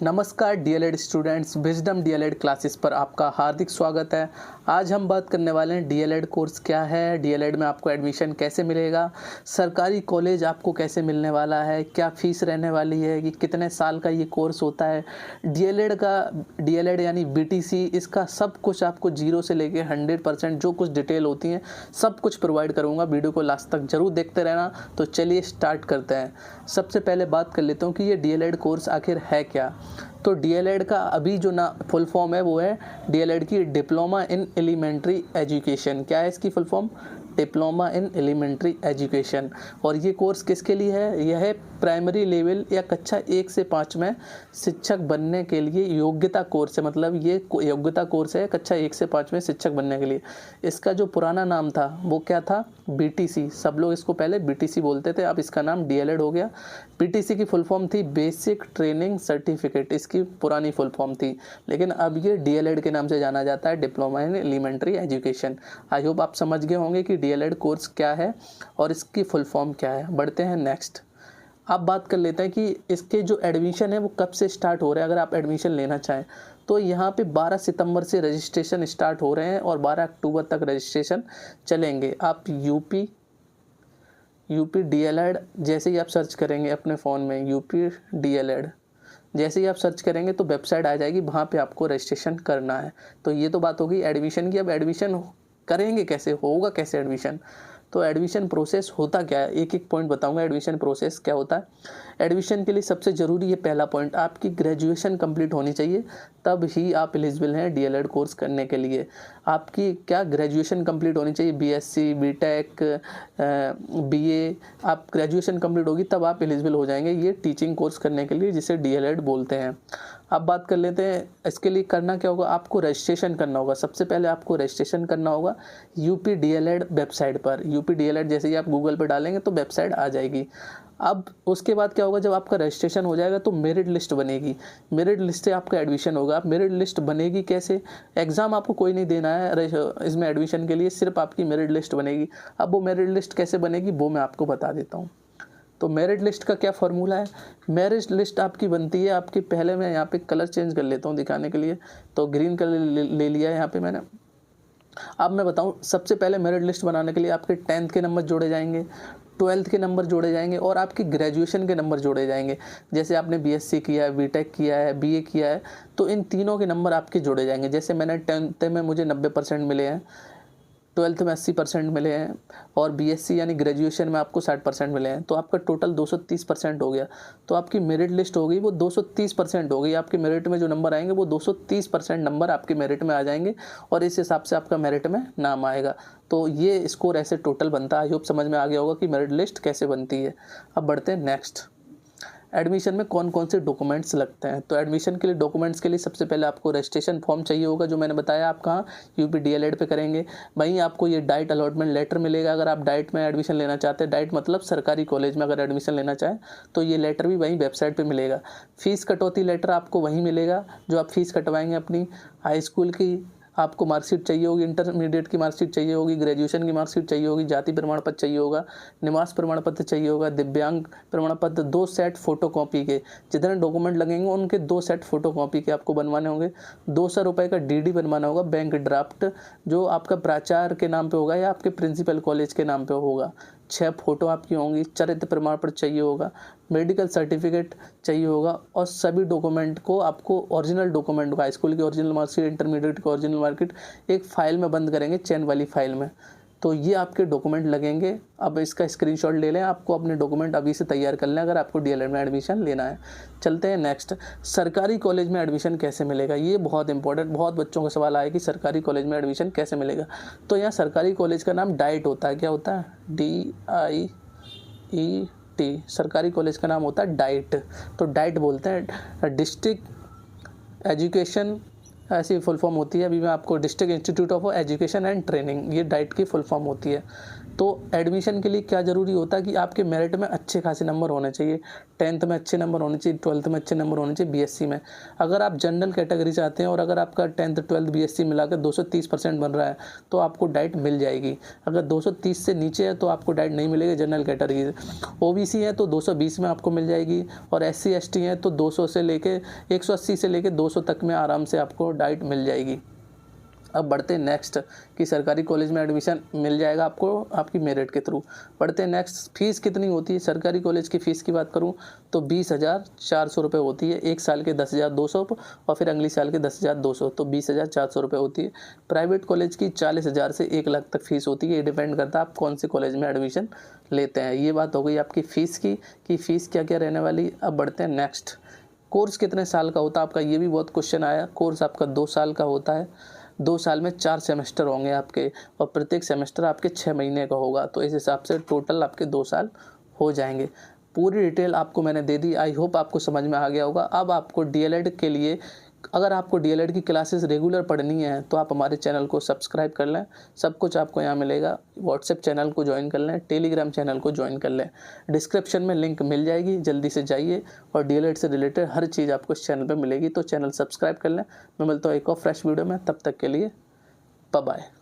नमस्कार DElEd students, wisdom DElEd classes पर आपका हार्दिक स्वागत है। आज हम बात करने वाले हैं डीएलएड कोर्स क्या है, डीएलएड में आपको एडमिशन कैसे मिलेगा, सरकारी कॉलेज आपको कैसे मिलने वाला है, क्या फ़ीस रहने वाली है, कि कितने साल का ये कोर्स होता है, डीएलएड यानी बीटीसी, इसका सब कुछ आपको 0 से लेके 100% जो कुछ डिटेल होती हैं सब कुछ प्रोवाइड करूँगा। वीडियो को लास्ट तक ज़रूर देखते रहना। तो चलिए स्टार्ट करते हैं। सबसे पहले बात कर लेता हूँ कि ये डीएलएड कोर्स आखिर है क्या। तो डीएलएड का अभी जो ना फुल फॉर्म है वो है डीएलएड की डिप्लोमा इन एलिमेंट्री एजुकेशन। क्या है इसकी full form? Diploma in elementary education. और ये कोर्स किसके लिए है? यह है प्राइमरी लेवल या कक्षा 1 से 5 में शिक्षक बनने के लिए योग्यता कोर्स है। मतलब ये योग्यता कोर्स है कक्षा 1 से 5 में शिक्षक बनने के लिए। इसका जो पुराना नाम था वो क्या था? बीटीसी। सब लोग इसको पहले बीटीसी बोलते थे, अब इसका नाम डीएलएड हो गया। बीटीसी की फुल फॉर्म थी बेसिक ट्रेनिंग सर्टिफिकेट, इसकी पुरानी फुल फॉर्म थी, लेकिन अब ये डीएलएड के नाम से जाना जाता है, diploma in elementary education. I hope आप समझ गए होंगे कि डीएलएड कोर्स क्या है और इसकी फुल फॉर्म क्या है। बढ़ते हैं नेक्स्ट। अब बात कर लेते हैं कि इसके जो एडमिशन है वो कब से स्टार्ट हो रहा है। अगर आप एडमिशन लेना चाहें तो यहाँ पे 12 सितंबर से रजिस्ट्रेशन स्टार्ट हो रहे हैं और 12 अक्टूबर तक रजिस्ट्रेशन चलेंगे। आप यूपी डीएलएड जैसे ही आप सर्च करेंगे अपने फ़ोन में, यूपी डीएलएड जैसे ही आप सर्च करेंगे तो वेबसाइट आ जाएगी, वहाँ पे आपको रजिस्ट्रेशन करना है। तो ये तो बात होगी एडमिशन की। अब एडमिशन करेंगे कैसे, होगा कैसे एडमिशन? तो एडमिशन प्रोसेस होता क्या है, एक एक पॉइंट बताऊंगा एडमिशन प्रोसेस क्या होता है। एडमिशन के लिए सबसे ज़रूरी है पहला पॉइंट, आपकी ग्रेजुएशन कंप्लीट होनी चाहिए, तब ही आप एलिजिबल हैं डीएलएड कोर्स करने के लिए। आपकी क्या ग्रेजुएशन कंप्लीट होनी चाहिए, बीएससी, बीटेक, बीए, आप ग्रेजुएशन कंप्लीट होगी तब आप एलिजिबल हो जाएंगे ये टीचिंग कोर्स करने के लिए, जिसे डीएलएड बोलते हैं। अब बात कर लेते हैं इसके लिए करना क्या होगा। आपको रजिस्ट्रेशन करना होगा। सबसे पहले आपको रजिस्ट्रेशन करना होगा यूपी डीएलएड वेबसाइट पर। यूपी डीएलएड जैसे ही आप गूगल पर डालेंगे तो वेबसाइट आ जाएगी। अब उसके बाद क्या होगा, जब आपका रजिस्ट्रेशन हो जाएगा तो मेरिट लिस्ट बनेगी। मेरिट लिस्ट से आपका एडमिशन होगा। मेरिट लिस्ट बनेगी कैसे? एग्ज़ाम आपको कोई नहीं देना है इसमें एडमिशन के लिए, सिर्फ आपकी मेरिट लिस्ट बनेगी। अब वो मेरिट लिस्ट कैसे बनेगी वो मैं आपको बता देता हूँ। तो मेरिट लिस्ट का क्या फार्मूला है? मेरिट लिस्ट आपकी बनती है, आपकी पहले मैं यहाँ पे कलर चेंज कर लेता हूँ दिखाने के लिए। तो ग्रीन कलर ले लिया है यहाँ पे मैंने। अब मैं बताऊँ, सबसे पहले मेरिट लिस्ट बनाने के लिए आपके 10th के नंबर जोड़े जाएंगे, 12th के नंबर जोड़े जाएंगे और आपकी ग्रेजुएशन के नंबर जोड़े जाएंगे। जैसे आपने बीएससी किया है, बीटेक किया है, बीए किया है, तो इन तीनों के नंबर आपके जोड़े जाएंगे। जैसे मैंने 10th में मुझे 90% मिले हैं, 12th में 80% मिले हैं और बीएससी यानी ग्रेजुएशन में आपको 60% मिले हैं, तो आपका टोटल 230% हो गया। तो आपकी मेरिट लिस्ट हो गई वो 230% हो गई। आपके मेरिट में जो नंबर आएंगे वो 230% नंबर आपके मेरिट में आ जाएंगे और इस हिसाब से आपका मेरिट में नाम आएगा। तो ये स्कोर ऐसे टोटल बनता है। आई होप समझ में आ गया होगा कि मेरिट लिस्ट कैसे बनती है। अब बढ़ते हैं नेक्स्ट। एडमिशन में कौन कौन से डॉक्यूमेंट्स लगते हैं। तो एडमिशन के लिए डॉक्यूमेंट्स के लिए सबसे पहले आपको रजिस्ट्रेशन फॉर्म चाहिए होगा, जो मैंने बताया। आप कहाँ? यूपी डीएलएड पे करेंगे। वहीं आपको ये डाइट अलॉटमेंट लेटर मिलेगा अगर आप डाइट में एडमिशन लेना चाहते हैं। डाइट मतलब सरकारी कॉलेज में अगर एडमिशन लेना चाहें तो ये लेटर भी वहीं वेबसाइट पर मिलेगा। फ़ीस कटौती लेटर आपको वहीं मिलेगा जो आप फीस कटवाएंगे अपनी। हाई स्कूल की आपको मार्कशीट चाहिए होगी, इंटरमीडिएट की मार्कशीट चाहिए होगी, ग्रेजुएशन की मार्कशीट चाहिए होगी, जाति प्रमाण पत्र चाहिए होगा, निवास प्रमाण पत्र चाहिए होगा, दिव्यांग प्रमाण पत्र, 2 सेट फोटोकॉपी के। जितने डॉक्यूमेंट लगेंगे उनके 2 सेट फोटोकॉपी के आपको बनवाने होंगे। 200 रुपये का डीडी बनवाना होगा, बैंक ड्राफ्ट, जो आपका प्राचार्य के नाम पे होगा या आपके प्रिंसिपल कॉलेज के नाम पे होगा। 6 फोटो आपकी होंगी, चरित्र प्रमाण पत्र चाहिए होगा, मेडिकल सर्टिफिकेट चाहिए होगा और सभी डॉक्यूमेंट को आपको ओरिजिनल डॉक्यूमेंट को, हाई स्कूल की ओरिजिनल मार्कशीट, इंटरमीडिएट की ओरिजिनल मार्कशीट एक फ़ाइल में बंद करेंगे, चेन वाली फ़ाइल में। तो ये आपके डॉक्यूमेंट लगेंगे। अब इसका स्क्रीनशॉट ले लें, आपको अपने डॉक्यूमेंट अभी से तैयार कर लें अगर आपको डीएलएड में एडमिशन लेना है। चलते हैं नेक्स्ट। सरकारी कॉलेज में एडमिशन कैसे मिलेगा, ये बहुत इंपॉर्टेंट, बहुत बच्चों का सवाल आया कि सरकारी कॉलेज में एडमिशन कैसे मिलेगा। तो यहाँ सरकारी कॉलेज का नाम डाइट होता है। क्या होता है? DIET। सरकारी कॉलेज का नाम होता है डाइट। तो डाइट बोलते हैं, डिस्ट्रिक्ट एजुकेशन, ऐसी फुल फॉर्म होती है। अभी मैं आपको district institute of education and training, ये डाइट की फुल फॉर्म होती है। तो एडमिशन के लिए क्या ज़रूरी होता है कि आपके मेरिट में अच्छे खासे नंबर होने चाहिए, 10th में अच्छे नंबर होने चाहिए, 12th में अच्छे नंबर होने चाहिए बीएससी में। अगर आप जनरल कैटेगरी से आते हैं और अगर आपका 10th 12th बीएससी मिलाकर 230% बन रहा है तो आपको डाइट मिल जाएगी। अगर 230 से नीचे है तो आपको डाइट नहीं मिलेगी जनरल कैटेगरी से। ओबीसी है तो 220 में आपको मिल जाएगी, और एससी एसटी है तो 200 से लेके 180 से लेके 200 तक में आराम से आपको डाइट मिल जाएगी। अब बढ़ते हैं नेक्स्ट कि सरकारी कॉलेज में एडमिशन मिल जाएगा आपको आपकी मेरिट के थ्रू। बढ़ते हैं नेक्स्ट, फ़ीस कितनी होती है। सरकारी कॉलेज की फ़ीस की बात करूं तो 20,400 रुपये होती है। एक साल के 10,200 और फिर अगली साल के 10,200, तो 20,400 रुपये होती है। प्राइवेट कॉलेज की 40,000 से 1 लाख तक फ़ीस होती है। ये डिपेंड करता है आप कौन से कॉलेज में एडमिशन लेते हैं। ये बात हो गई आपकी फ़ीस की कि फ़ीस क्या क्या रहने वाली। अब बढ़ते हैं नेक्स्ट, कोर्स कितने साल का होता है आपका, ये भी बहुत क्वेश्चन आया। कोर्स आपका 2 साल का होता है। 2 साल में 4 सेमेस्टर होंगे आपके, और प्रत्येक सेमेस्टर आपके 6 महीने का होगा। तो इस हिसाब से टोटल आपके 2 साल हो जाएंगे। पूरी डिटेल आपको मैंने दे दी, आई होप आपको समझ में आ गया होगा। अब आपको डीएलएड के लिए, अगर आपको डीएलएड की क्लासेस रेगुलर पढ़नी है तो आप हमारे चैनल को सब्सक्राइब कर लें, सब कुछ आपको यहाँ मिलेगा। व्हाट्सएप चैनल को ज्वाइन कर लें, टेलीग्राम चैनल को ज्वाइन कर लें, डिस्क्रिप्शन में लिंक मिल जाएगी, जल्दी से जाइए। और डीएलएड से रिलेटेड हर चीज़ आपको इस चैनल पर मिलेगी, तो चैनल सब्सक्राइब कर लें। मैं मिलता हूँ एक और फ्रेश वीडियो में, तब तक के लिए बाय बाय।